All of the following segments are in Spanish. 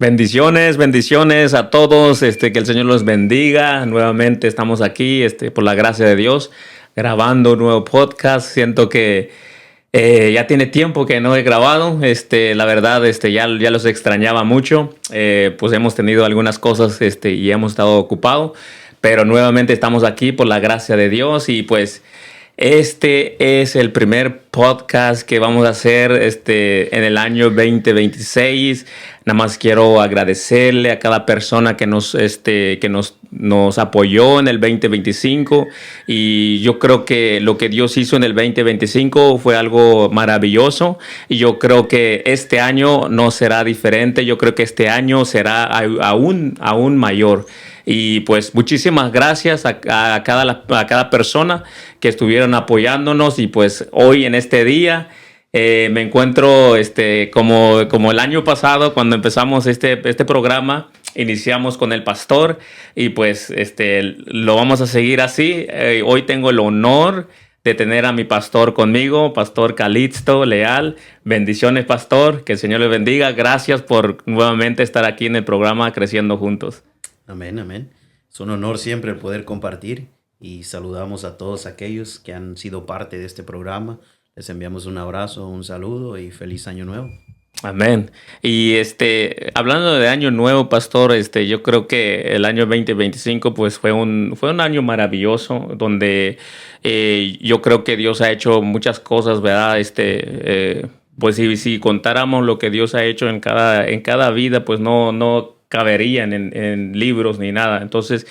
Bendiciones, bendiciones a todos, que el Señor los bendiga. Nuevamente estamos aquí, por la gracia de Dios, grabando un nuevo podcast. Siento que ya tiene tiempo que no he grabado. La verdad, ya los extrañaba mucho. Pues hemos tenido algunas cosas, y hemos estado ocupados. Pero nuevamente estamos aquí por la gracia de Dios y pues este es el primer podcast que vamos a hacer en el año 2026. Nada más quiero agradecerle a cada persona que nos apoyó en el 2025 y yo creo que lo que Dios hizo en el 2025 fue algo maravilloso y yo creo que este año no será diferente. Yo creo que este año será aún mayor. Y pues muchísimas gracias a cada persona que estuvieron apoyándonos y pues hoy en este día me encuentro como el año pasado cuando empezamos este programa. Iniciamos con el pastor y pues lo vamos a seguir así. Hoy tengo el honor de tener a mi pastor conmigo, Pastor Calixto Leal. Bendiciones, pastor, que el Señor le bendiga. Gracias por nuevamente estar aquí en el programa Creciendo Juntos. Amén, amén. Es un honor siempre el poder compartir y saludamos a todos aquellos que han sido parte de este programa. Les enviamos un abrazo, un saludo y feliz año nuevo. Amén. Y hablando de año nuevo, pastor, yo creo que el año 2025 pues fue un año maravilloso donde yo creo que Dios ha hecho muchas cosas, ¿verdad? Pues si contáramos lo que Dios ha hecho en cada vida, pues no caberían en libros ni nada. Entonces,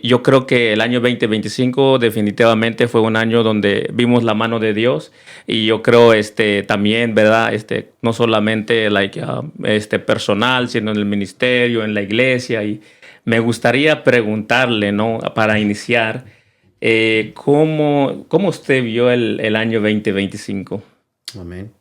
yo creo que el año 2025 definitivamente fue un año donde vimos la mano de Dios y yo creo también, ¿verdad? No solamente personal, sino en el ministerio, en la iglesia. Y me gustaría preguntarle, ¿no? Para iniciar, ¿cómo usted vio el año 2025? Amén.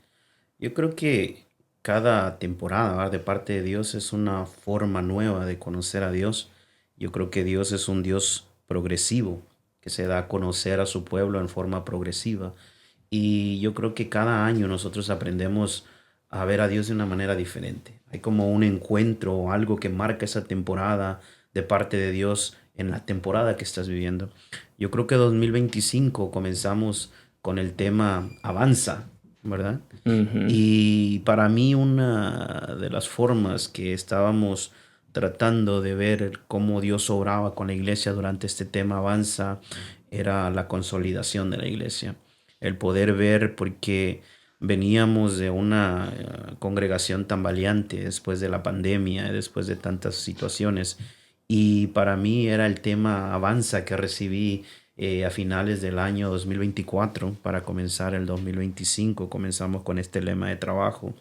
Yo creo que cada temporada, ¿verdad?, de parte de Dios es una forma nueva de conocer a Dios. Yo creo que Dios es un Dios progresivo, que se da a conocer a su pueblo en forma progresiva. Y yo creo que cada año nosotros aprendemos a ver a Dios de una manera diferente. Hay como un encuentro o algo que marca esa temporada de parte de Dios en la temporada que estás viviendo. Yo creo que 2025 comenzamos con el tema Avanza, ¿verdad? Ujú. Y para mí una de las formas que estábamos tratando de ver cómo Dios obraba con la iglesia durante este tema Avanza era la consolidación de la iglesia. El poder ver porque veníamos de una congregación tambaleante después de la pandemia, después de tantas situaciones. Y para mí era el tema Avanza que recibí a finales del año 2024 para comenzar el 2025. Comenzamos con este lema de trabajo.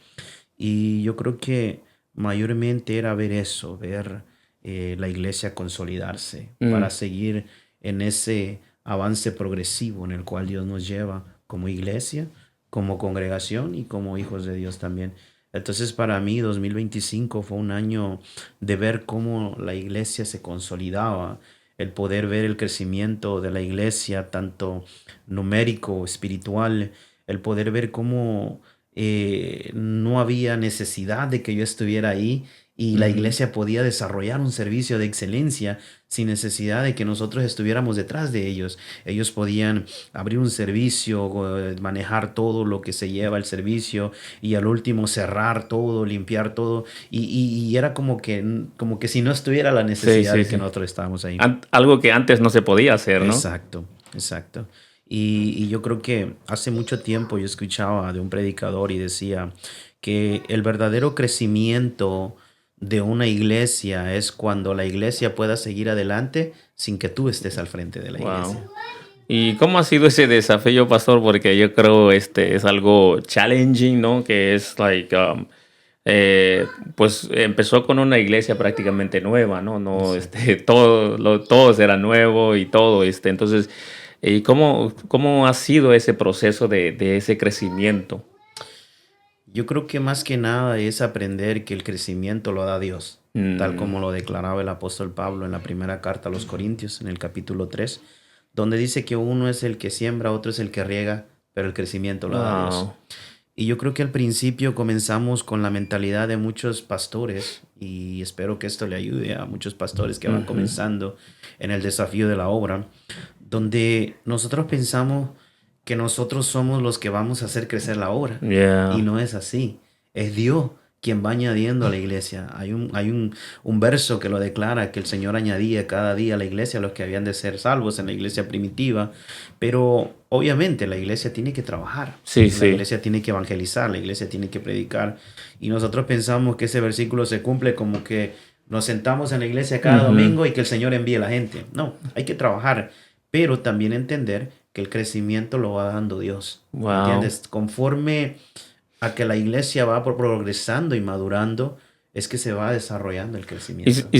Y yo creo que mayormente era ver eso, ver la iglesia consolidarse para Mm. seguir en ese avance progresivo en el cual Dios nos lleva como iglesia, como congregación y como hijos de Dios también. Entonces para mí 2025 fue un año de ver cómo la iglesia se consolidaba, el poder ver el crecimiento de la iglesia, tanto numérico, espiritual, el poder ver cómo no había necesidad de que yo estuviera ahí y la Ujú. iglesia podía desarrollar un servicio de excelencia sin necesidad de que nosotros estuviéramos detrás de ellos. Ellos podían abrir un servicio, manejar todo lo que se lleva el servicio y al último cerrar todo, limpiar todo y era como que si no estuviera la Sí, necesidad sí, de que sí. nosotros estábamos ahí. Algo que antes no se podía hacer, ¿no? Exacto, exacto. Y yo creo que hace mucho tiempo yo escuchaba de un predicador y decía que el verdadero crecimiento de una iglesia es cuando la iglesia pueda seguir adelante sin que tú estés al frente de la Wow. iglesia. ¿Y cómo ha sido ese desafío, pastor? Porque yo creo es algo challenging, ¿no? Que es eh, pues empezó con una iglesia prácticamente nueva, ¿no? No, Exacto. todo era nuevo y todo, entonces, ¿y cómo ha sido ese proceso de ese crecimiento? Yo creo que más que nada es aprender que el crecimiento lo da Dios, tal Mm. como lo declaraba el apóstol Pablo en la primera carta a los Corintios, en el capítulo 3, donde dice que uno es el que siembra, otro es el que riega, pero el crecimiento lo da Dios. Wow. Y yo creo que al principio comenzamos con la mentalidad de muchos pastores, y espero que esto le ayude a muchos pastores que van Ujú. comenzando en el desafío de la obra, donde nosotros pensamos que nosotros somos los que vamos a hacer crecer la obra. Y Yeah. no es así. Es Dios quien va añadiendo a la iglesia. Un verso que lo declara, que el Señor añadía cada día a la iglesia a los que habían de ser salvos en la iglesia primitiva. Pero obviamente la iglesia tiene que trabajar. Sí, La sí. iglesia tiene que evangelizar, la iglesia tiene que predicar. Y nosotros pensamos que ese versículo se cumple como que nos sentamos en la iglesia cada Ujú. domingo y que el Señor envíe a la gente. No, hay que trabajar, pero también entender que el crecimiento lo va dando Dios. ¿Me Wow. entiendes? Conforme a que la iglesia va progresando y madurando, es que se va desarrollando el crecimiento. Y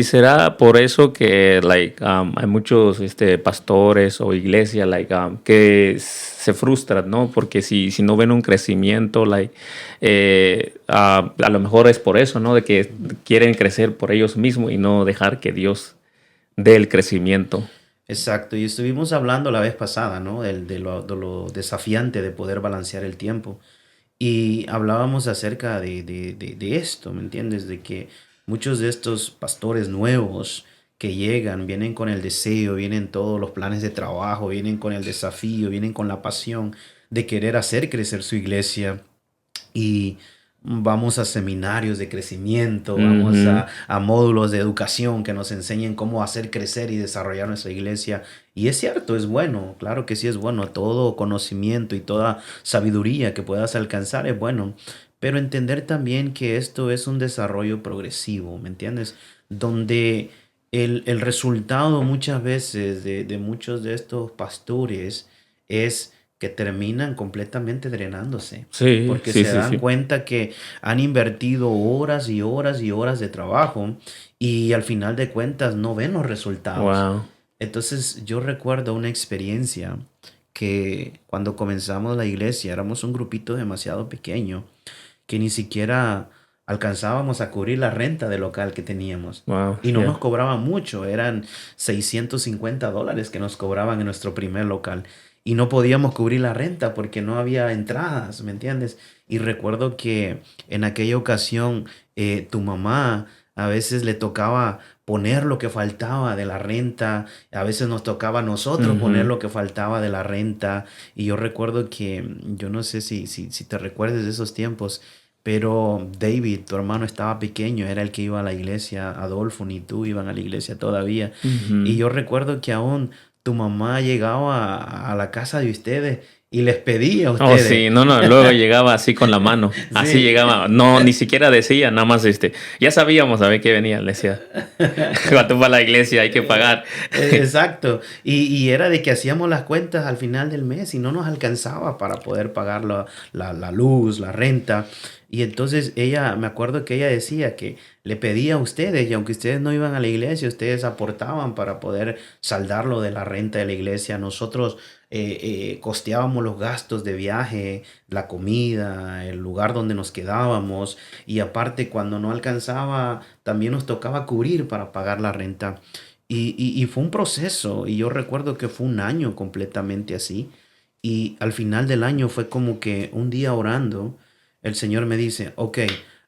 será por eso que like hay muchos pastores o iglesias like que se frustran, ¿no? Porque si no ven un crecimiento like a lo mejor es por eso, ¿no? De que quieren crecer por ellos mismos y no dejar que Dios dé el crecimiento. Exacto, y estuvimos hablando la vez pasada, ¿no? De lo desafiante de poder balancear el tiempo. Y hablábamos acerca de esto, ¿me entiendes? De que muchos de estos pastores nuevos que llegan, vienen con el deseo, vienen todos los planes de trabajo, vienen con el desafío, vienen con la pasión de querer hacer crecer su iglesia. Y vamos a seminarios de crecimiento, vamos Ujú. a módulos de educación que nos enseñen cómo hacer crecer y desarrollar nuestra iglesia. Y es cierto, es bueno, claro que sí es bueno, todo conocimiento y toda sabiduría que puedas alcanzar es bueno, pero entender también que esto es un desarrollo progresivo, ¿me entiendes? Donde el resultado muchas veces de muchos de estos pastores es que terminan completamente drenándose Sí, porque sí, se sí, dan sí. cuenta que han invertido horas y horas y horas de trabajo y al final de cuentas no ven los resultados. Wow. Entonces yo recuerdo una experiencia que cuando comenzamos la iglesia éramos un grupito demasiado pequeño que ni siquiera alcanzábamos a cubrir la renta del local que teníamos. Wow. Y no nos Yeah. cobraban mucho, eran $650 que nos cobraban en nuestro primer local. Y no podíamos cubrir la renta porque no había entradas, ¿me entiendes? Y recuerdo que en aquella ocasión tu mamá a veces le tocaba poner lo que faltaba de la renta, a veces nos tocaba a nosotros poner Ujú. lo que faltaba de la renta. Y yo recuerdo que, yo no sé si te recuerdes de esos tiempos, pero David, tu hermano, estaba pequeño, era el que iba a la iglesia, Adolfo ni tú iban a la iglesia todavía. Y Ujú. yo recuerdo que aún tu mamá llegaba a la casa de ustedes y les pedía a Oh, ustedes. sí, no, no, luego llegaba así con la mano, así Sí. llegaba, no, ni siquiera decía, nada más ya sabíamos a ver qué venía, le decía, cuando va a la iglesia hay que pagar. Exacto. Y era de que hacíamos las cuentas al final del mes y no nos alcanzaba para poder pagar la luz, la renta. Y entonces ella, me acuerdo que ella decía que le pedía a ustedes, y aunque ustedes no iban a la iglesia, ustedes aportaban para poder saldar lo de la renta de la iglesia. Nosotros costeábamos los gastos de viaje, la comida, el lugar donde nos quedábamos. Y aparte, cuando no alcanzaba, también nos tocaba cubrir para pagar la renta. Y fue un proceso, y yo recuerdo que fue un año completamente así. Y al final del año fue como que un día orando, el Señor me dice, ok,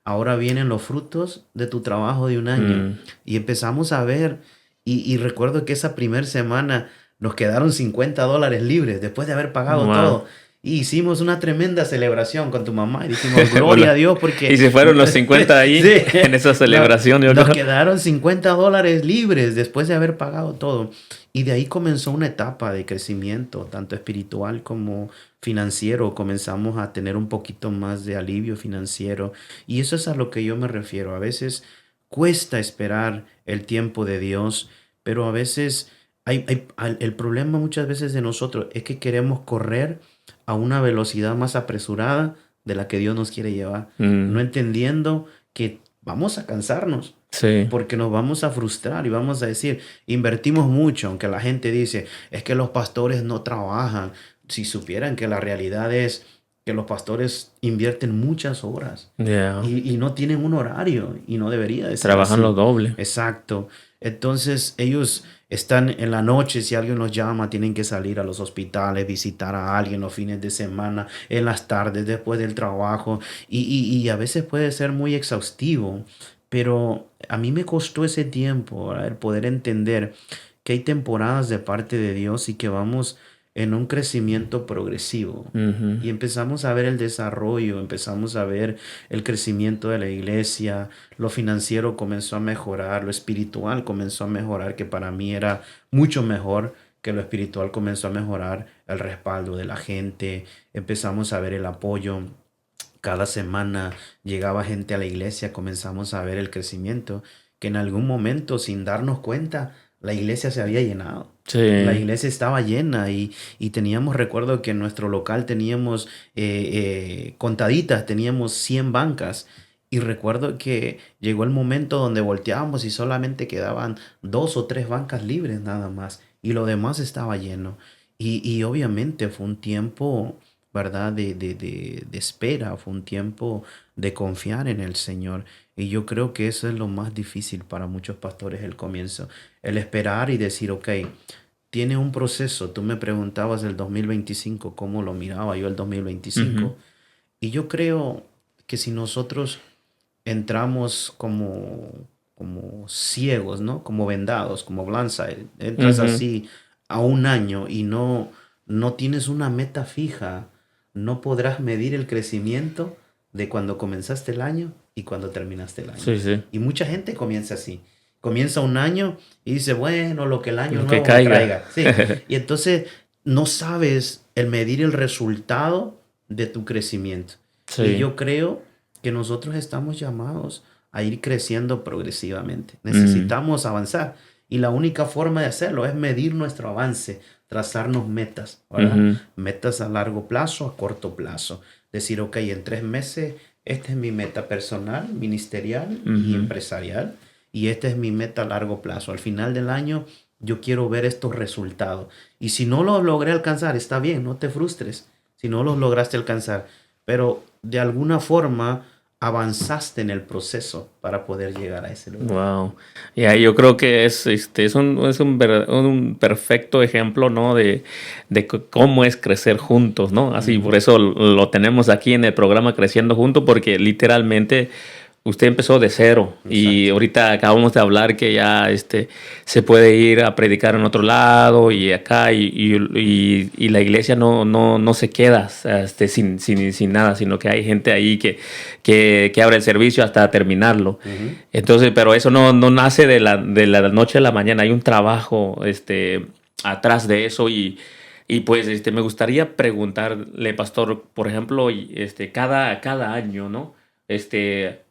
ahora vienen los frutos de tu trabajo de un año. Mm, Y empezamos a ver, y recuerdo que esa primera semana nos quedaron $50 libres después de haber pagado wow. todo. Y hicimos una tremenda celebración con tu mamá y dijimos, gloria a Dios, Y porque se fueron los 50 ahí sí, en esa celebración, yo nos creo. quedaron $50 libres después de haber pagado todo. Y de ahí comenzó una etapa de crecimiento, tanto espiritual como financiero. Comenzamos a tener un poquito más de alivio financiero. Y eso es a lo que yo me refiero. A veces cuesta esperar el tiempo de Dios, pero a veces el problema muchas veces de nosotros es que queremos correr a una velocidad más apresurada de la que Dios nos quiere llevar, no Mm, entendiendo que vamos a cansarnos, sí. porque nos vamos a frustrar y vamos a decir, invertimos mucho, aunque la gente dice, es que los pastores no trabajan. Si supieran que la realidad es que los pastores invierten muchas horas Yeah. y no tienen un horario y no debería de ser Trabajan lo así. doble. Exacto. Entonces ellos están en la noche, si alguien los llama, tienen que salir a los hospitales, visitar a alguien los fines de semana, en las tardes, después del trabajo y a veces puede ser muy exhaustivo, pero a mí me costó ese tiempo, ¿verdad? El poder entender que hay temporadas de parte de Dios y que vamos en un crecimiento progresivo. Ujú. Y empezamos a ver el desarrollo, empezamos a ver el crecimiento de la iglesia, lo financiero comenzó a mejorar, lo espiritual comenzó a mejorar, que para mí era mucho mejor que lo espiritual comenzó a mejorar, el respaldo de la gente, empezamos a ver el apoyo. Cada semana llegaba gente a la iglesia, comenzamos a ver el crecimiento, que en algún momento, sin darnos cuenta, la iglesia se había llenado. La Sí. iglesia estaba llena y teníamos, recuerdo que en nuestro local teníamos contaditas, teníamos 100 bancas. Y recuerdo que llegó el momento donde volteábamos y solamente quedaban 2 o 3 bancas libres nada más. Y lo demás estaba lleno. Y obviamente fue un tiempo, ¿verdad? De espera, fue un tiempo de confiar en el Señor. Y yo creo que eso es lo más difícil para muchos pastores, el comienzo. El esperar y decir, ok, tiene un proceso. Tú me preguntabas del 2025, cómo lo miraba yo el Ujú. 2025. Y yo creo que si nosotros entramos como ciegos, ¿no? Como vendados, como blindside, entras Ujú. así a un año y no tienes una meta fija, no podrás medir el crecimiento de cuando comenzaste el año y cuando terminaste el año. Sí, sí. Y mucha gente comienza así. Comienza un año y dice, bueno, lo que el año Lo que nuevo me caiga. traiga. Sí. Y entonces no sabes el medir el resultado de tu crecimiento. Y Sí. yo creo que nosotros estamos llamados a ir creciendo progresivamente. Mm. Necesitamos avanzar y la única forma de hacerlo es medir nuestro avance, trazarnos metas, ¿verdad? Ujú. Metas a largo plazo, a corto plazo. Decir, ok, en 3 meses, esta es mi meta personal, ministerial y Ujú. empresarial y esta es mi meta a largo plazo. Al final del año, yo quiero ver estos resultados. Y si no los logré alcanzar, está bien, no te frustres. Si no los lograste alcanzar, pero de alguna forma avanzaste en el proceso para poder llegar a ese lugar. Wow. Ya, yo creo que es un perfecto ejemplo, ¿no? De cómo es crecer juntos, ¿no? Así, Ujú. por eso lo tenemos aquí en el programa Creciendo Juntos, porque literalmente usted empezó de cero y Exacto. ahorita acabamos de hablar que ya se puede ir a predicar en otro lado y acá y la iglesia no se queda sin nada, sino que hay gente ahí que abre el servicio hasta terminarlo. Ujú. Entonces, pero eso no nace de la noche a la mañana, hay un trabajo atrás de eso y pues me gustaría preguntarle, pastor, por ejemplo, cada año, ¿no?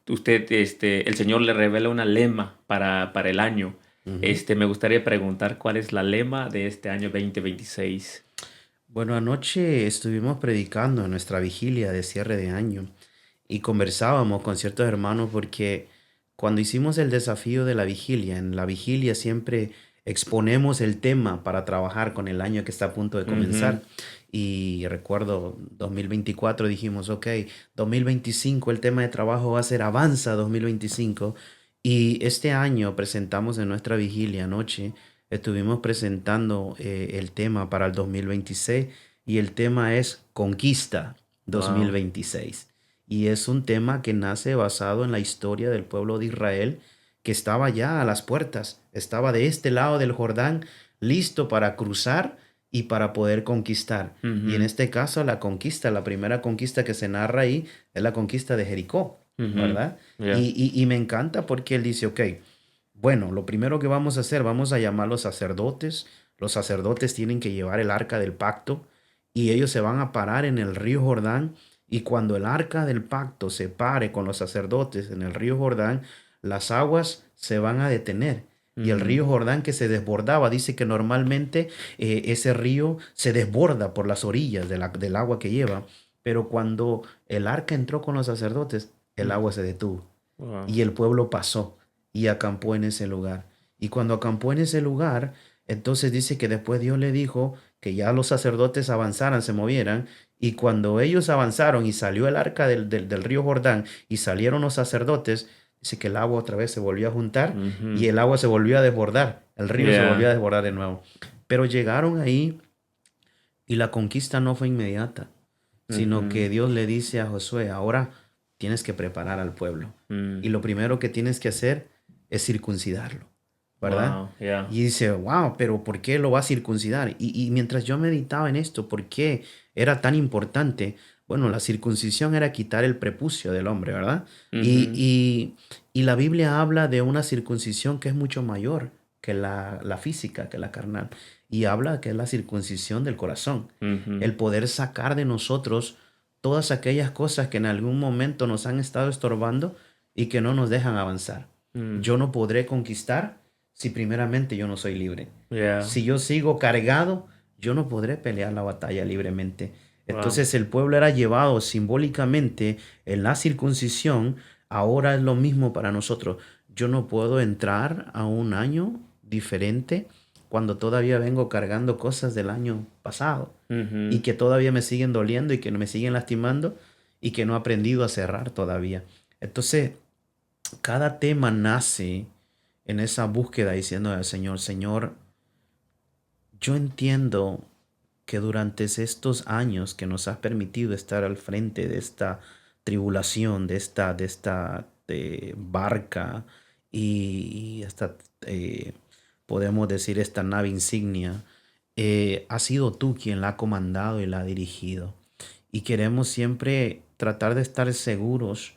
Usted, el Señor le revela una lema para el año. Ujú. Me gustaría preguntar cuál es la lema de este año 2026. Bueno, anoche estuvimos predicando en nuestra vigilia de cierre de año y conversábamos con ciertos hermanos porque cuando hicimos el desafío de la vigilia, en la vigilia siempre exponemos el tema para trabajar con el año que está a punto de Ujú. comenzar. Y recuerdo 2024 dijimos, ok, 2025 el tema de trabajo va a ser Avanza 2025. Y este año presentamos en nuestra vigilia anoche, estuvimos presentando el tema para el 2026 y el tema es Conquista Wow. 2026. Y es un tema que nace basado en la historia del pueblo de Israel que estaba ya a las puertas, estaba de este lado del Jordán, listo para cruzar y para poder conquistar. Y en Ujú. este caso la conquista, la primera conquista que se narra ahí es la conquista de Jericó, Ujú. ¿verdad? Yeah. Y me encanta porque él dice, ok, bueno, lo primero que vamos a hacer, vamos a llamar a los sacerdotes. Los sacerdotes tienen que llevar el arca del pacto y ellos se van a parar en el río Jordán. Y cuando el arca del pacto se pare con los sacerdotes en el río Jordán, las aguas se van a detener. Y el Ujú. río Jordán que se desbordaba, dice que normalmente ese río se desborda por las orillas del agua que lleva. Pero cuando el arca entró con los sacerdotes, el Mm. agua se detuvo Wow. y el pueblo pasó y acampó en ese lugar. Y cuando acampó en ese lugar, Entonces dice que después Dios le dijo que ya los sacerdotes avanzaran, se movieran, y cuando ellos avanzaron y salió el arca del río Jordán y salieron los sacerdotes, dice que el agua otra vez se volvió a juntar y Ujú. el agua se volvió a desbordar, el río se volvió a Yeah. desbordar de nuevo. Pero llegaron ahí y la conquista no fue inmediata, sino Ujú. que Dios le dice a Josué, ahora tienes que preparar al pueblo. Mm. Y lo primero que tienes que hacer es circuncidarlo, ¿verdad? Wow. Yeah. Y dice, wow, pero ¿por qué lo va a circuncidar? Y mientras yo meditaba en esto, ¿por qué era tan importante? Bueno, la circuncisión era quitar el prepucio del hombre, ¿verdad? Y, Ujú. y, y la Biblia habla de una circuncisión que es mucho mayor que la física, que la carnal. Y habla que es la circuncisión del corazón. Ujú. El poder sacar de nosotros todas aquellas cosas que en algún momento nos han estado estorbando y que no nos dejan avanzar. Mm. Yo no podré conquistar si primeramente yo no soy libre. Yeah. Si yo sigo cargado, yo no podré pelear la batalla libremente. Wow. Entonces el pueblo era llevado simbólicamente en la circuncisión. Ahora es lo mismo para nosotros. Yo no puedo entrar a un año diferente cuando todavía vengo cargando cosas del año pasado y Ujú. que todavía me siguen doliendo y que me siguen lastimando y que no he aprendido a cerrar todavía. Entonces, cada tema nace en esa búsqueda diciendo al Señor, Señor, yo entiendo que durante estos años que nos has permitido estar al frente de esta tribulación, de barca y esta, podemos decir, esta nave insignia, has sido tú quien la ha comandado y la ha dirigido. Y queremos siempre tratar de estar seguros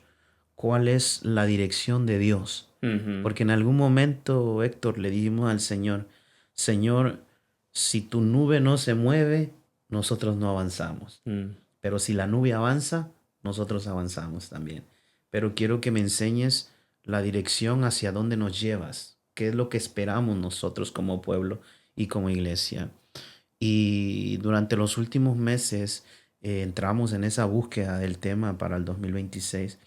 cuál es la dirección de Dios. Ujú. Porque en algún momento, Héctor, le dijimos al Señor, Señor, si tu nube no se mueve, nosotros no avanzamos. Mm. Pero si la nube avanza, nosotros avanzamos también. Pero quiero que me enseñes la dirección hacia dónde nos llevas, qué es lo que esperamos nosotros como pueblo y como iglesia. Y durante los últimos meses entramos en esa búsqueda del tema para el 2026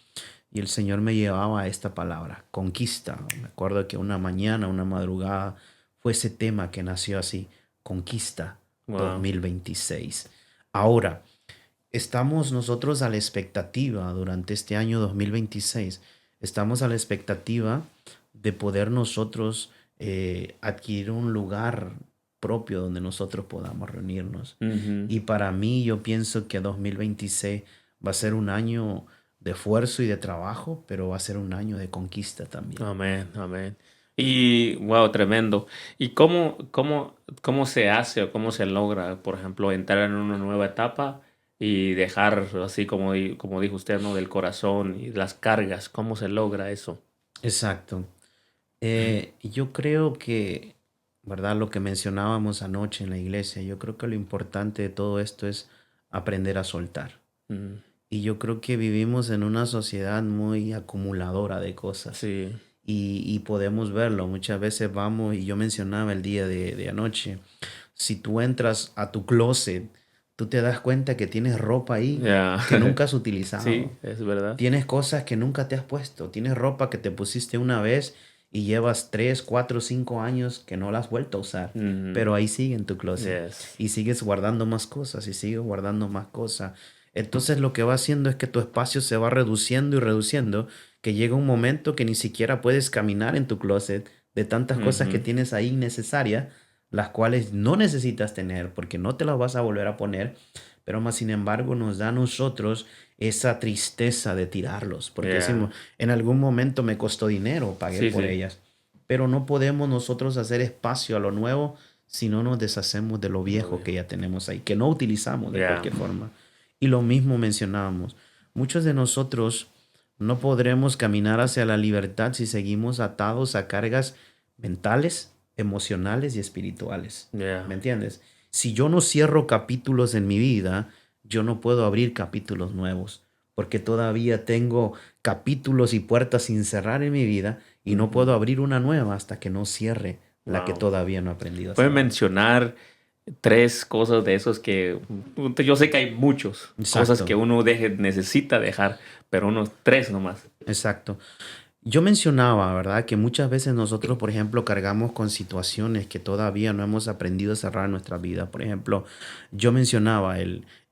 y el Señor me llevaba a esta palabra, conquista. Me acuerdo que una mañana, una madrugada, fue ese tema que nació así, conquista Wow. 2026. Ahora, estamos nosotros a la expectativa durante este año 2026, estamos a la expectativa de poder nosotros adquirir un lugar propio donde nosotros podamos reunirnos. Ujú. Y para mí yo pienso que 2026 va a ser un año de esfuerzo y de trabajo, pero va a ser un año de conquista también. Amén, amén. Y wow, tremendo. ¿Y cómo se hace o cómo se logra, por ejemplo, entrar en una nueva etapa y dejar así como dijo usted, ¿no? Del corazón y las cargas? ¿Cómo se logra eso? Exacto. Yo creo que, ¿verdad? Lo que mencionábamos anoche en la iglesia, yo creo que lo importante de todo esto es aprender a soltar. Mm. Y yo creo que vivimos en una sociedad muy acumuladora de cosas Sí. y podemos verlo. Muchas veces vamos, y yo mencionaba el día de anoche, si tú entras a tu closet, tú te das cuenta que tienes ropa ahí Ya. que nunca has Sí, utilizado. es verdad. Tienes cosas que nunca te has puesto. Tienes ropa que te pusiste una vez y llevas 3, 4, 5 años que no la has vuelto a usar. Ujú. Pero ahí sigue en tu closet. Yes. Y sigues guardando más cosas y sigues guardando más cosas. Entonces lo que va haciendo es que tu espacio se va reduciendo y reduciendo, que llega un momento que ni siquiera puedes caminar en tu closet de tantas cosas que Ujú. tienes ahí innecesarias, las cuales no necesitas tener porque no te las vas a volver a poner, pero más sin embargo nos da a nosotros esa tristeza de tirarlos, porque Yeah. decimos, en algún momento me costó dinero, pagué Sí, por sí. ellas, pero no podemos nosotros hacer espacio a lo nuevo si no nos deshacemos de lo Lo viejo veo. que ya tenemos ahí, que no utilizamos de Yeah. cualquier forma. Y lo mismo mencionábamos, muchos de nosotros no podremos caminar hacia la libertad si seguimos atados a cargas mentales, emocionales y espirituales. Yeah. ¿Me entiendes? Si yo no cierro capítulos en mi vida, yo no puedo abrir capítulos nuevos, porque todavía tengo capítulos y puertas sin cerrar en mi vida y no puedo Ujú. abrir una nueva hasta que no cierre la que Wow. todavía no he aprendido a Puede cerrar. mencionar tres cosas de esos que yo sé que hay muchos cosas que Exacto, uno necesita dejar, pero unos tres nomás. exacto. Yo mencionaba, ¿verdad? Que muchas veces nosotros, por ejemplo, cargamos con situaciones que todavía no hemos aprendido a cerrar en nuestra vida. Por ejemplo, yo mencionaba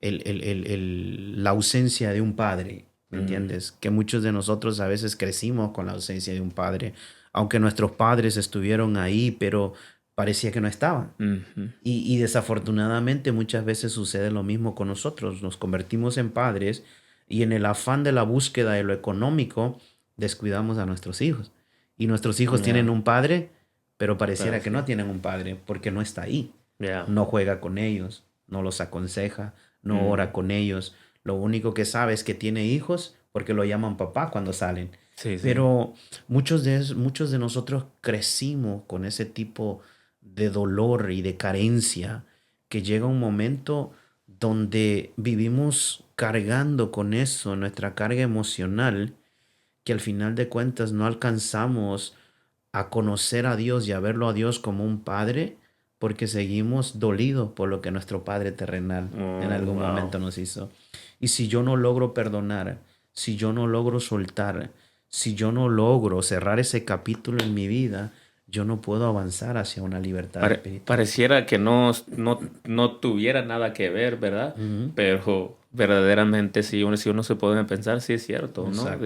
la ausencia de un padre, ¿me Mm, entiendes? Que muchos de nosotros a veces crecimos con la ausencia de un padre, aunque nuestros padres estuvieron ahí, pero parecía que no estaban. ujú. Y desafortunadamente muchas veces sucede lo mismo con nosotros. Nos convertimos en padres y en el afán de la búsqueda de lo económico descuidamos a nuestros hijos. Y nuestros hijos tienen Ya, un padre, pero pero pareciera que sí, no tienen un padre porque no está ahí. ya. No juega con ellos, no los aconseja, no ora Mm, con ellos. Lo único que sabe es que tiene hijos porque lo llaman papá cuando salen. sí, sí. Pero muchos de nosotros crecimos con ese tipo de dolor y de carencia que llega un momento donde vivimos cargando con eso, nuestra carga emocional, que al final de cuentas no alcanzamos a conocer a Dios y a verlo a Dios como un padre, porque seguimos dolidos por lo que nuestro padre terrenal en Oh, algún wow. momento nos hizo. Y si yo no logro perdonar, si yo no logro soltar, si yo no logro cerrar ese capítulo en mi vida, yo no puedo avanzar hacia una libertad espiritual. Pareciera que no tuviera nada que ver, ¿verdad? Ujú. Pero verdaderamente si uno se puede pensar, sí es cierto, ¿no? Exacto.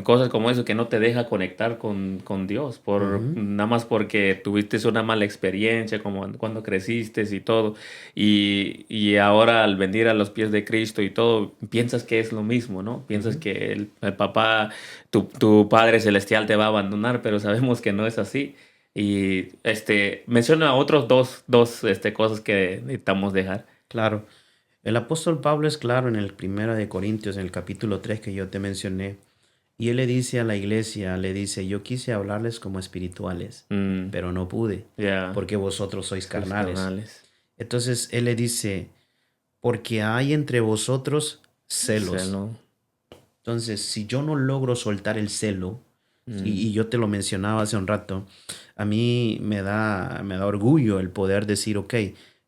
Cosas como eso que no te deja conectar con Dios, Ujú. nada más porque tuviste una mala experiencia como cuando creciste y todo, y ahora al venir a los pies de Cristo y todo, piensas que es lo mismo, ¿no? Piensas Ujú. que el papá, tu Padre Celestial te va a abandonar, pero sabemos que no es así. Y menciona otros dos cosas que necesitamos dejar. Claro. El apóstol Pablo es claro en el primero de Corintios, en el capítulo 3 que yo te mencioné, y él le dice a la iglesia, le dice, yo quise hablarles como espirituales, Mm, pero no pude, ya, porque vosotros sois sois carnales. carnales. Entonces él le dice, porque hay entre vosotros celos. Celo. Entonces, si yo no logro soltar el celo, Mm, y yo te lo mencionaba hace un rato, a mí me da orgullo el poder decir, ok,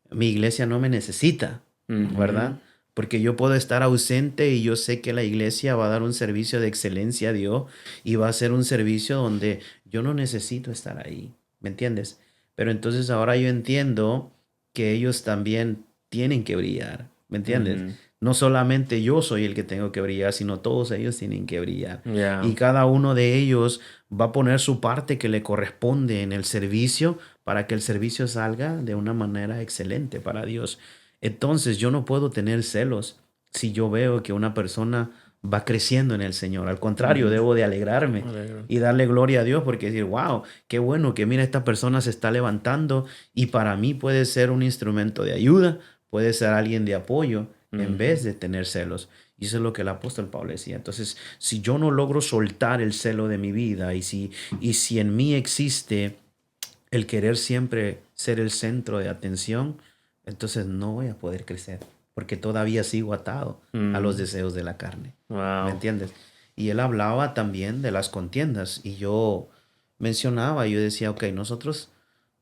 mi iglesia no me necesita, ujú, ¿verdad? Porque yo puedo estar ausente y yo sé que la iglesia va a dar un servicio de excelencia a Dios y va a ser un servicio donde yo no necesito estar ahí, ¿me entiendes? Pero entonces ahora yo entiendo que ellos también tienen que brillar, ¿me entiendes? ujú. No solamente yo soy el que tengo que brillar, sino todos ellos tienen que brillar. Y Ya. cada uno de ellos va a poner su parte que le corresponde en el servicio para que el servicio salga de una manera excelente para Dios. Entonces yo no puedo tener celos si yo veo que una persona va creciendo en el Señor. Al contrario, Ujú. debo de alegrarme Alegro. y darle gloria a Dios porque decir, wow, qué bueno que mira, esta persona se está levantando y para mí puede ser un instrumento de ayuda, puede ser alguien de apoyo en Ujú. vez de tener celos. Y eso es lo que el apóstol Pablo decía. Entonces, si yo no logro soltar el celo de mi vida y si en mí existe el querer siempre ser el centro de atención, entonces no voy a poder crecer, porque todavía sigo atado a los Mm, deseos de la carne. ¿Me wow. entiendes? Y él hablaba también de las contiendas y yo mencionaba, yo decía, ok, nosotros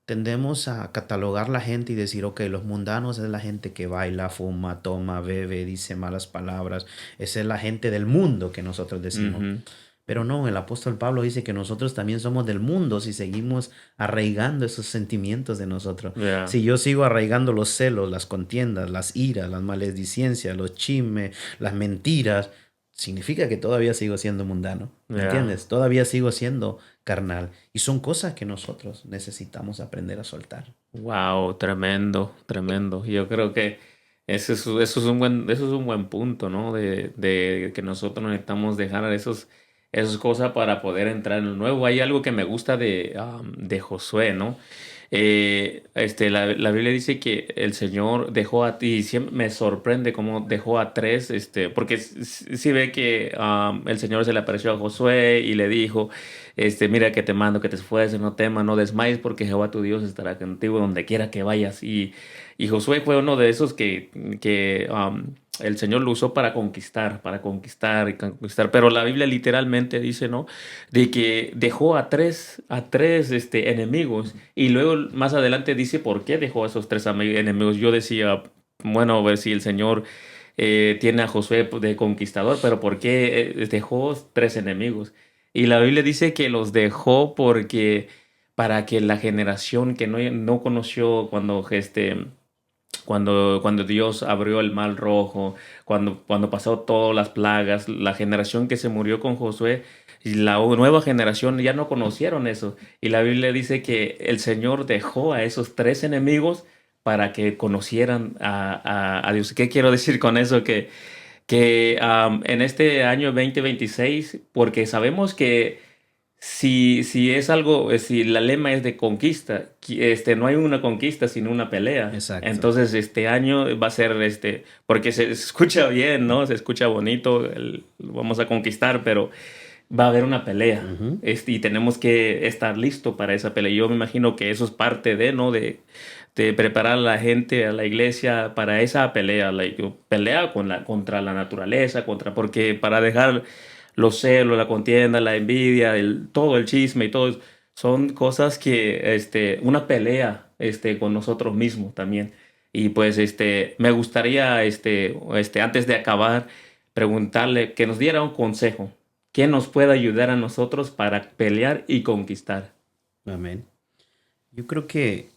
tendemos a catalogar la gente y decir, ok, los mundanos es la gente que baila, fuma, toma, bebe, dice malas palabras. Esa es la gente del mundo que nosotros decimos. Ujú. Pero no, el apóstol Pablo dice que nosotros también somos del mundo si seguimos arraigando esos sentimientos de nosotros. Ya. Si yo sigo arraigando los celos, las contiendas, las iras, las maledicencias, los chismes, las mentiras, significa que todavía sigo siendo mundano. ¿Me Ya. entiendes? Todavía sigo siendo carnal. Y son cosas que nosotros necesitamos aprender a soltar. Wow, tremendo, tremendo. Yo creo que eso es un buen punto, ¿no? De que nosotros necesitamos dejar esas cosas para poder entrar en lo nuevo. Hay algo que me gusta de Josué, ¿no? La Biblia dice que el Señor dejó a ti, y siempre me sorprende cómo dejó a tres, porque si ve que el Señor se le apareció a Josué y le dijo, mira que te mando que te esfuerces, no temas, no desmayes, porque Jehová tu Dios estará contigo donde quiera que vayas. Y Josué fue uno de esos que el Señor lo usó para conquistar y conquistar. Pero la Biblia literalmente dice, ¿no? De que dejó a tres enemigos. Y luego más adelante dice por qué dejó a esos tres enemigos. Yo decía, bueno, a ver si el Señor tiene a Josué de conquistador, pero ¿por qué dejó tres enemigos? Y la Biblia dice que los dejó porque para que la generación que no conoció cuando Dios abrió el mar rojo, cuando pasó todas las plagas, la generación que se murió con Josué, y la nueva generación ya no conocieron eso. Y la Biblia dice que el Señor dejó a esos tres enemigos para que conocieran a Dios. ¿Qué quiero decir con eso? Que en este año 2026, porque sabemos que si es algo, si la lema es de conquista, no hay una conquista sino una pelea. Exacto. Entonces este año va a ser porque se escucha bien, ¿no? Se escucha bonito, vamos a conquistar, pero va a haber una pelea. Ujú. Y tenemos que estar listos para esa pelea. Yo me imagino que eso es parte de, ¿no? De preparar a la gente, a la iglesia para esa pelea, pelea contra la naturaleza, porque para dejar los celos, la contienda, la envidia, todo el chisme y todo, son cosas que, una pelea, con nosotros mismos también. Y pues, me gustaría, antes de acabar, preguntarle que nos diera un consejo. ¿Quién nos puede ayudar a nosotros para pelear y conquistar? Amén. Yo creo que,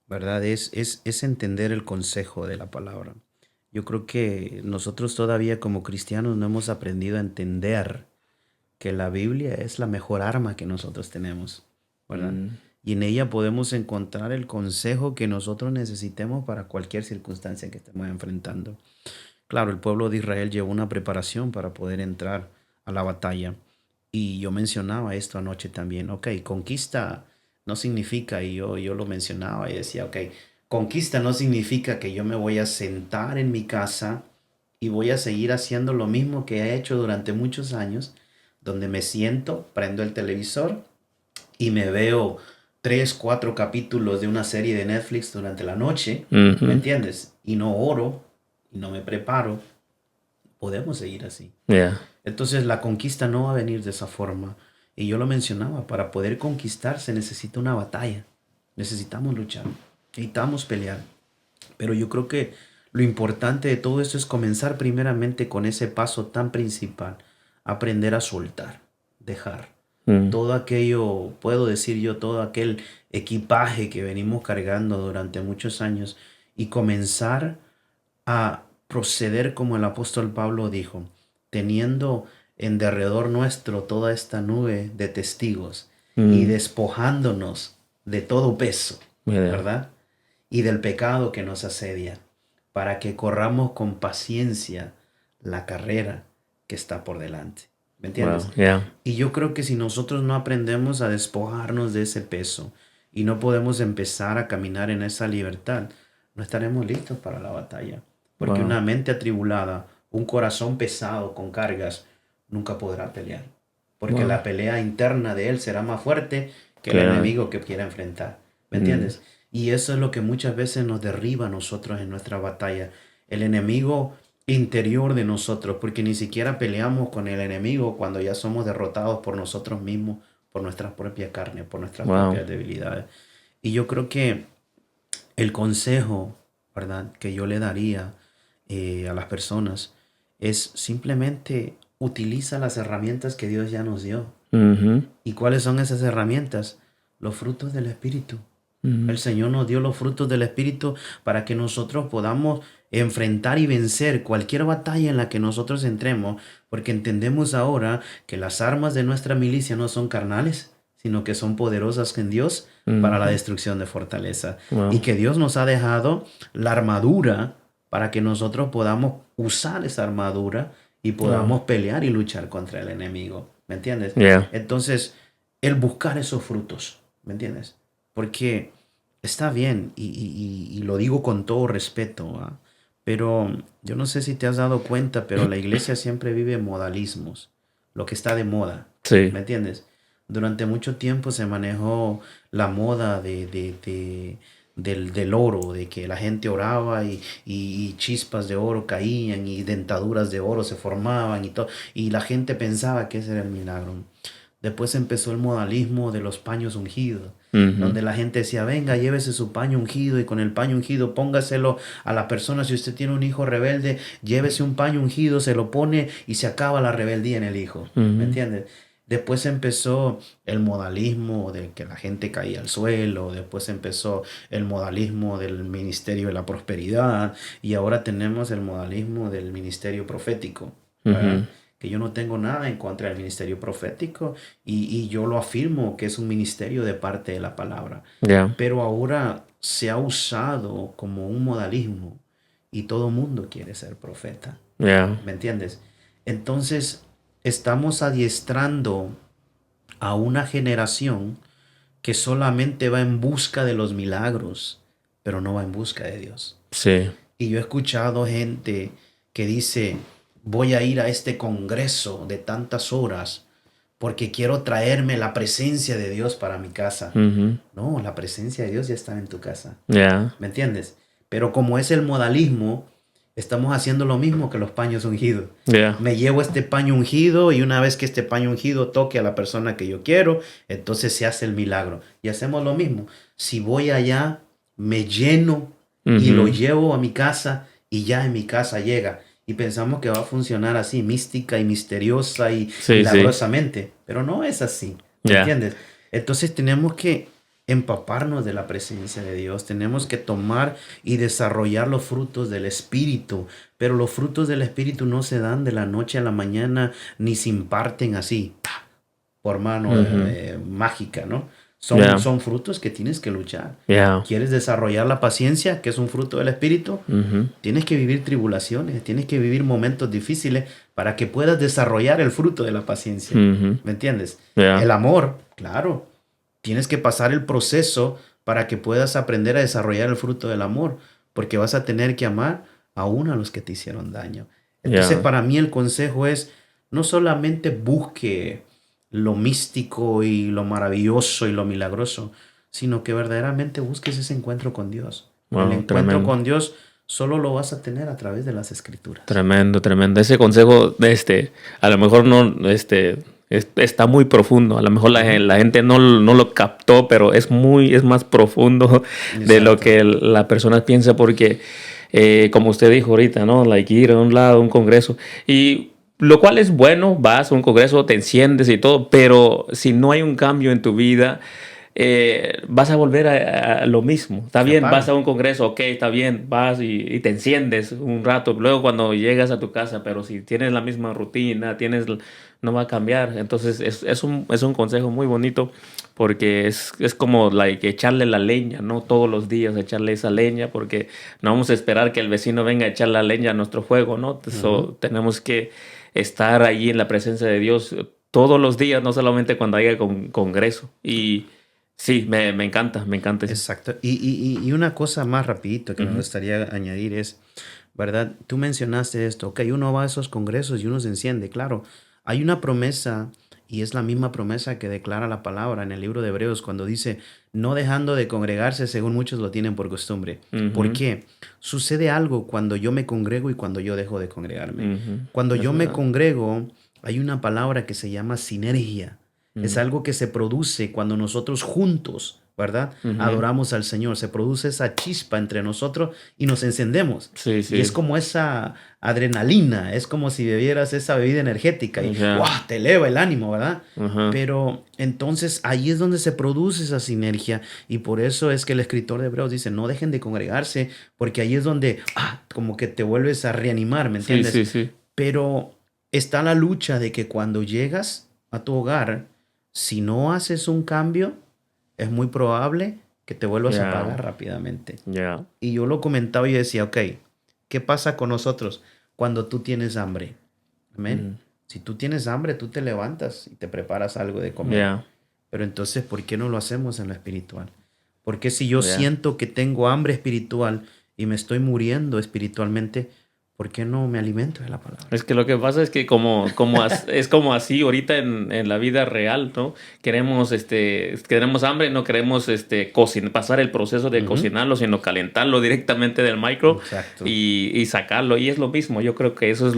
¿verdad? Es entender el consejo de la palabra. Yo creo que nosotros todavía como cristianos no hemos aprendido a entender que la Biblia es la mejor arma que nosotros tenemos, ¿verdad? Mm, Y en ella podemos encontrar el consejo que nosotros necesitemos para cualquier circunstancia que estemos enfrentando. Claro, el pueblo de Israel llevó una preparación para poder entrar a la batalla. Y yo mencionaba esto anoche también. Ok, conquista no significa, y yo lo mencionaba y decía, ok, conquista no significa que yo me voy a sentar en mi casa y voy a seguir haciendo lo mismo que he hecho durante muchos años, donde me siento, prendo el televisor y me veo 3, 4 capítulos de una serie de Netflix durante la noche, ¿me ujú. entiendes? Y no oro y no me preparo. Podemos seguir así. Yeah. Entonces la conquista no va a venir de esa forma. Y yo lo mencionaba, para poder conquistar se necesita una batalla. Necesitamos luchar, necesitamos pelear. Pero yo creo que lo importante de todo esto es comenzar primeramente con ese paso tan principal, aprender a soltar, dejar. Mm, Todo aquello, puedo decir yo, todo aquel equipaje que venimos cargando durante muchos años y comenzar a proceder como el apóstol Pablo dijo, teniendo en derredor nuestro toda esta nube de testigos y mm, despojándonos de todo peso, yeah. ¿verdad? Y del pecado que nos asedia, para que corramos con paciencia la carrera que está por delante. ¿Me Wow. entiendes? Yeah. Y yo creo que si nosotros no aprendemos a despojarnos de ese peso y no podemos empezar a caminar en esa libertad, no estaremos listos para la batalla. Porque Wow. una mente atribulada, un corazón pesado con cargas, nunca podrá pelear. Porque Wow. la pelea interna de él será más fuerte que el Claro. enemigo que quiera enfrentar. ¿Me Mm, entiendes? Y eso es lo que muchas veces nos derriba a nosotros en nuestra batalla. El enemigo interior de nosotros, porque ni siquiera peleamos con el enemigo cuando ya somos derrotados por nosotros mismos, por nuestra propia carne, por nuestras wow. propias debilidades. Y yo creo que el consejo, ¿verdad?, que yo le daría a las personas es simplemente utiliza las herramientas que Dios ya nos dio. Ujú, ¿Y cuáles son esas herramientas? Los frutos del Espíritu. ujú. El Señor nos dio los frutos del Espíritu para que nosotros podamos enfrentar y vencer cualquier batalla en la que nosotros entremos, porque entendemos ahora que las armas de nuestra milicia no son carnales, sino que son poderosas en Dios para la Ujú. destrucción de fortaleza. Y Wow. que Dios nos ha dejado la armadura para que nosotros podamos usar esa armadura y Wow. podamos pelear y luchar contra el enemigo. ¿Me entiendes? Yeah. Entonces, el buscar esos frutos, ¿me entiendes? Porque está bien y lo digo con todo respeto, ¿va? Pero yo no sé si te has dado cuenta, pero la iglesia siempre vive modalismos, lo que está de moda, Sí. ¿me entiendes? Durante mucho tiempo se manejó la moda del oro, de que la gente oraba y chispas de oro caían y dentaduras de oro se formaban y todo, y la gente pensaba que ese era el milagro. Después empezó el modalismo de los paños ungidos, Ujú. donde la gente decía, venga, llévese su paño ungido y con el paño ungido póngaselo a la persona. Si usted tiene un hijo rebelde, llévese un paño ungido, se lo pone y se acaba la rebeldía en el hijo. ¿Me Ujú. entiendes? Después empezó el modalismo de que la gente caía al suelo, después empezó el modalismo del ministerio de la prosperidad y ahora tenemos el modalismo del ministerio profético, ¿verdad? Ujú. Que yo no tengo nada en contra del ministerio profético y yo lo afirmo que es un ministerio de parte de la palabra, Ya. pero ahora se ha usado como un modalismo y todo mundo quiere ser profeta, Ya. ¿me entiendes? Entonces estamos adiestrando a una generación que solamente va en busca de los milagros, pero no va en busca de Dios. Sí. Y yo he escuchado gente que dice, voy a ir a este congreso de tantas horas porque quiero traerme la presencia de Dios para mi casa. Ujú. No, la presencia de Dios ya está en tu casa. Ya. ¿Me entiendes? Pero como es el modalismo, estamos haciendo lo mismo que los paños ungidos. Ya. Me llevo este paño ungido y una vez que este paño ungido toque a la persona que yo quiero, entonces se hace el milagro. Y hacemos lo mismo. Si voy allá, me lleno y lo Ujú. llevo a mi casa y ya en mi casa llega. Y pensamos que va a funcionar así, mística y misteriosa y Sí, sí. milagrosamente. Pero no es así. ¿Me Ya. entiendes? Entonces tenemos que empaparnos de la presencia de Dios. Tenemos que tomar y desarrollar los frutos del Espíritu. Pero los frutos del Espíritu no se dan de la noche a la mañana ni se imparten así, ¡pa! Por mano Ujú. mágica, ¿no? Ya. Son frutos que tienes que luchar. Ya. ¿Quieres desarrollar la paciencia, que es un fruto del Espíritu? Ujú. Tienes que vivir tribulaciones, tienes que vivir momentos difíciles para que puedas desarrollar el fruto de la paciencia. Ujú. ¿Me entiendes? Ya. El amor, claro. Tienes que pasar el proceso para que puedas aprender a desarrollar el fruto del amor, porque vas a tener que amar aún a los que te hicieron daño. Entonces, Ya. para mí el consejo es, no solamente busque lo místico y lo maravilloso y lo milagroso, sino que verdaderamente busques ese encuentro con Dios. El Wow, encuentro tremendo. con Dios solo lo vas a tener a través de las escrituras. Tremendo, tremendo. Ese consejo, a lo mejor no, está muy profundo. A lo mejor Ujú. la gente no lo captó, pero es más profundo de lo Exacto. que la persona piensa porque, como usted dijo ahorita, ¿no? Like ir a un lado, a un congreso. Y lo cual es bueno, vas a un congreso, te enciendes y todo, pero si no hay un cambio en tu vida, vas a volver a lo mismo. Está Se bien, vas apaga. a un congreso, ok, está bien, vas y te enciendes un rato. Luego cuando llegas a tu casa, pero si tienes la misma rutina, no va a cambiar. Entonces es un consejo muy bonito porque es como like, echarle la leña, ¿no? Todos los días echarle esa leña porque no vamos a esperar que el vecino venga a echar la leña a nuestro fuego, ¿no? Ujú. Tenemos que estar ahí en la presencia de Dios todos los días, no solamente cuando haya congreso. Y sí, me encanta eso. Exacto. Y una cosa más rapidito que me Ujú. gustaría añadir es, ¿verdad? Tú mencionaste esto, ok, uno va a esos congresos y uno se enciende, claro. Hay una promesa y es la misma promesa que declara la palabra en el libro de Hebreos cuando dice, no dejando de congregarse según muchos lo tienen por costumbre. ¿Por Ujú. qué? Sucede algo cuando yo me congrego y cuando yo dejo de congregarme. Ujú. Cuando Es yo me verdad. congrego, hay una palabra que se llama sinergia. Es Ujú. algo que se produce cuando nosotros juntos, ¿verdad? Ujú. Adoramos al Señor. Se produce esa chispa entre nosotros y nos encendemos. Sí, Y es sí. como esa adrenalina, es como si bebieras esa bebida energética y ¡guau! Ya. Te eleva el ánimo, ¿verdad? Ajá. Pero entonces ahí es donde se produce esa sinergia y por eso es que el escritor de Hebreos dice, no dejen de congregarse, porque ahí es donde, como que te vuelves a reanimar, ¿me Sí, entiendes? sí, sí. Pero está la lucha de que cuando llegas a tu hogar, si no haces un cambio, es muy probable que te vuelvas a Ya. apagar rápidamente. Ya. Y yo lo comentaba y decía, ok, ¿qué pasa con nosotros cuando tú tienes hambre? Amén. Ujú. Si tú tienes hambre, tú te levantas y te preparas algo de comer. Ya. Pero entonces, ¿por qué no lo hacemos en lo espiritual? Porque si yo Ya. siento que tengo hambre espiritual y me estoy muriendo espiritualmente, ¿por qué no me alimento de la palabra? Es que lo que pasa es que es como así ahorita en la vida real, ¿no? Queremos hambre, no queremos pasar el proceso de Ujú. cocinarlo, sino calentarlo directamente del micro Exacto. y sacarlo. Y es lo mismo. Yo creo que eso es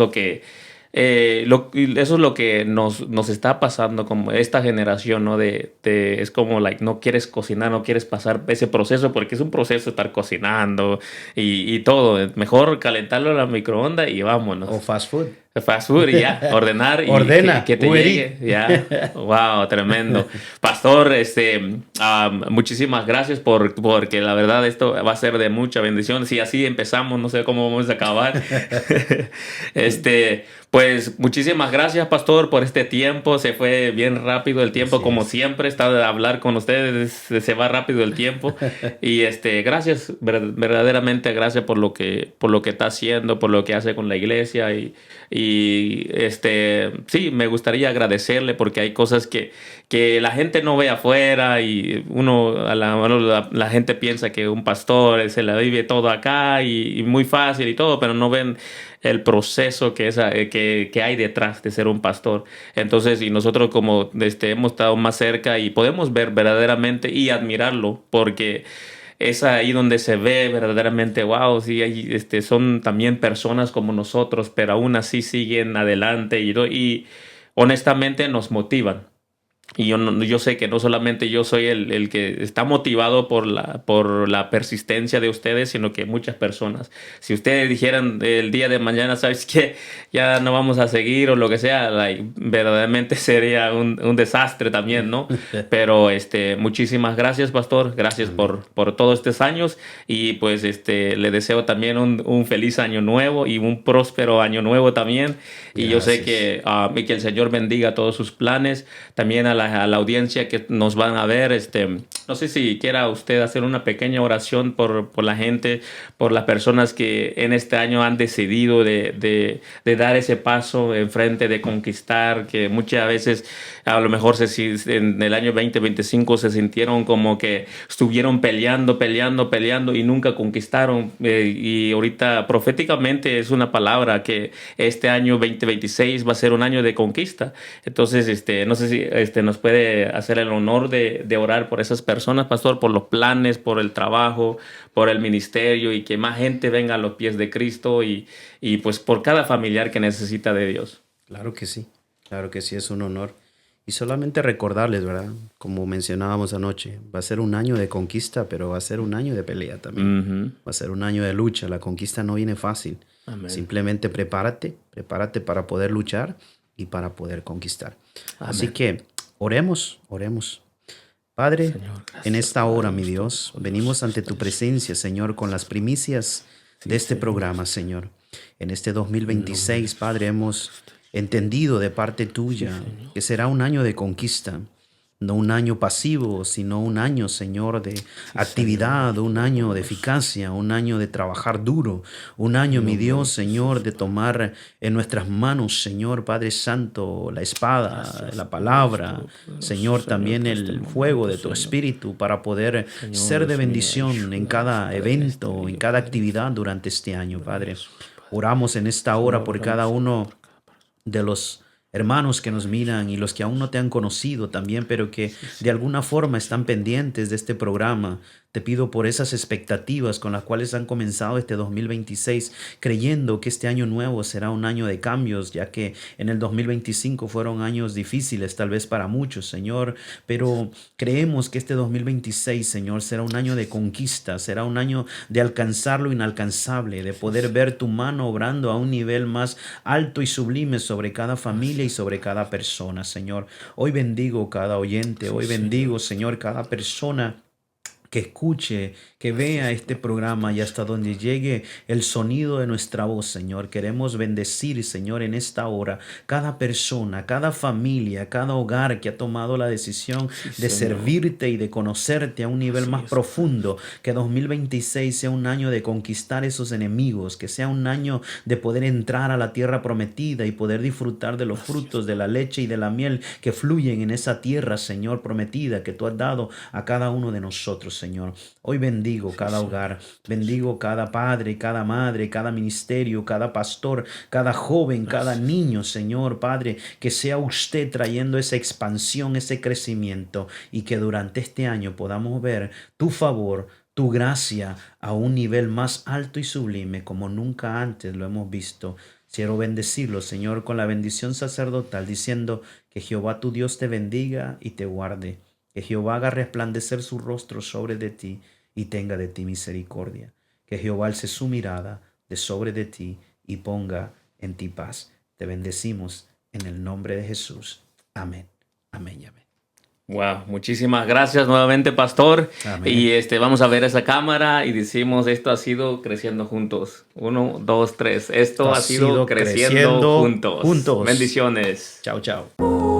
eso es lo que nos está pasando como esta generación, ¿no? Es como, no quieres cocinar, no quieres pasar ese proceso porque es un proceso estar cocinando y todo. Mejor calentarlo en la microonda y O vámonos. fast food. Fast food y ya, ordenar y Ordena, que te Uber llegue, Eats. ya. Wow, tremendo. Pastor, muchísimas gracias porque la verdad esto va a ser de mucha bendición. Si así empezamos, no sé cómo vamos a acabar. Pues muchísimas gracias, Pastor, por este tiempo. Se fue bien rápido el tiempo, Así como es. siempre. Está de hablar con ustedes, se va rápido el tiempo. Y gracias, verdaderamente gracias por lo que está haciendo, por lo que hace con la iglesia sí, me gustaría agradecerle porque hay cosas que la gente no ve afuera y la gente piensa que un pastor se la vive todo acá y muy fácil y todo, pero no ven el proceso que hay detrás de ser un pastor. Entonces, y nosotros como hemos estado más cerca y podemos ver verdaderamente y admirarlo porque es ahí donde se ve verdaderamente, wow, sí, son también personas como nosotros, pero aún así siguen adelante y honestamente nos motivan. Y yo sé que no solamente yo soy el que está motivado por la persistencia de ustedes, sino que muchas personas. Si ustedes dijeran el día de mañana, ¿sabes qué? Ya no vamos a seguir o lo que sea, verdaderamente sería un desastre también, ¿no? Pero muchísimas gracias, Pastor. Gracias Amén. por todos estos años. Y pues le deseo también un feliz año nuevo y un próspero año nuevo también. Y yo sé Gracias. y que el Señor bendiga todos sus planes. También a la audiencia que nos van a ver, no sé si quiera usted hacer una pequeña oración por la gente, por las personas que en este año han decidido de dar ese paso enfrente, de conquistar, que muchas veces a lo mejor en el año 2025 se sintieron como que estuvieron peleando y nunca conquistaron. Y ahorita proféticamente es una palabra que este año 2026 va a ser un año de conquista. Entonces, no sé si nos puede hacer el honor de orar por esas personas, Pastor, por los planes, por el trabajo, por el ministerio y que más gente venga a los pies de Cristo y pues por cada familiar que necesita de Dios. Claro que sí, es un honor. Y solamente recordarles, ¿verdad? Como mencionábamos anoche, va a ser un año de conquista, pero va a ser un año de pelea también. Ujú. Va a ser un año de lucha. La conquista no viene fácil. Amén. Simplemente prepárate para poder luchar y para poder conquistar. Así Amén. que oremos. Padre, Señor, en gracias, esta Padre, hora, mi Dios Dios, venimos ante tu Todopoderoso. presencia, Señor, con las primicias de Sí, este Señor. programa, Señor. En este En nombre de 2026, Padre, hemos Jesucristo. entendido de parte Sí, tuya Señor. que será un año de conquista, no un año pasivo, sino un año, Señor, de Sí, Señor. actividad, un año de Todopoderoso. eficacia, un año de trabajar duro, un año, En mi nombre de Dios, Señor, Jesús, de Padre. tomar en nuestras manos, Señor, Padre Santo, la espada, Gracias, la oh Dios palabra, Todopoderoso, Señor, Señor, también por este el fuego momento, de tu Señor. Espíritu para poder Señor, ser de Dios mío, bendición en ayúdanos, cada Padre, en este evento, en día, cada Padre. actividad durante este En año, nombre de Padre. Jesús, Padre. Oramos en esta hora Señor, por cada oramos, Señor, uno por cada persona. de los hermanos que nos miran y los que aún no te han conocido también, pero que Sí, de Señor. alguna forma están pendientes de este programa. Te pido por esas expectativas con las cuales han comenzado este 2026, creyendo que este año nuevo será un año de cambios, ya que en el 2025 fueron años difíciles tal vez para muchos, Señor, pero creemos que este 2026, Señor, será un año de conquista, será un año de alcanzar lo inalcanzable, de Sí, poder Señor. ver tu mano obrando a un nivel más alto y sublime sobre cada familia y Gracias, sobre Padre. cada persona, Señor. Hoy bendigo cada oyente, Sí, hoy Señor. bendigo, Señor, cada persona que escuche, que vea Gracias, este Padre, programa y hasta Todopoderoso. donde llegue el sonido de nuestra voz, Señor. Queremos bendecir, Señor, en esta hora cada persona, cada familia, cada hogar que ha tomado la decisión Sí, de Señor. servirte y de conocerte a un nivel Así más es, Padre. profundo. Que 2026 sea un año de conquistar esos enemigos, que sea un año de poder entrar a la tierra prometida y poder disfrutar de los Gracias, frutos de la Padre. leche y de la miel que fluyen en esa tierra, Señor, prometida que tú has dado a cada uno de nosotros, Señor. Hoy bendigo Sí, cada Señor. hogar, bendigo cada padre, cada madre, cada ministerio, cada pastor, cada joven, cada Gracias. niño, Señor, Padre, que sea usted trayendo esa expansión, ese crecimiento y que durante este año podamos ver tu favor, tu gracia a un nivel más alto y sublime como nunca antes lo hemos visto. Quiero bendecirlo, Señor, con la bendición sacerdotal, diciendo que Jehová tu Dios te bendiga y te guarde, que Jehová haga resplandecer su rostro sobre de ti y tenga de ti misericordia, que Jehová alce su mirada de sobre de ti y ponga en ti paz. Te bendecimos en el nombre de Jesús. Amén. Amén y amén. Wow, muchísimas gracias nuevamente, pastor. Amén. Y vamos a ver esa cámara y decimos, esto ha sido creciendo juntos. 1, 2, 3. Esto ha sido creciendo juntos. juntos. Bendiciones. Chao, chao.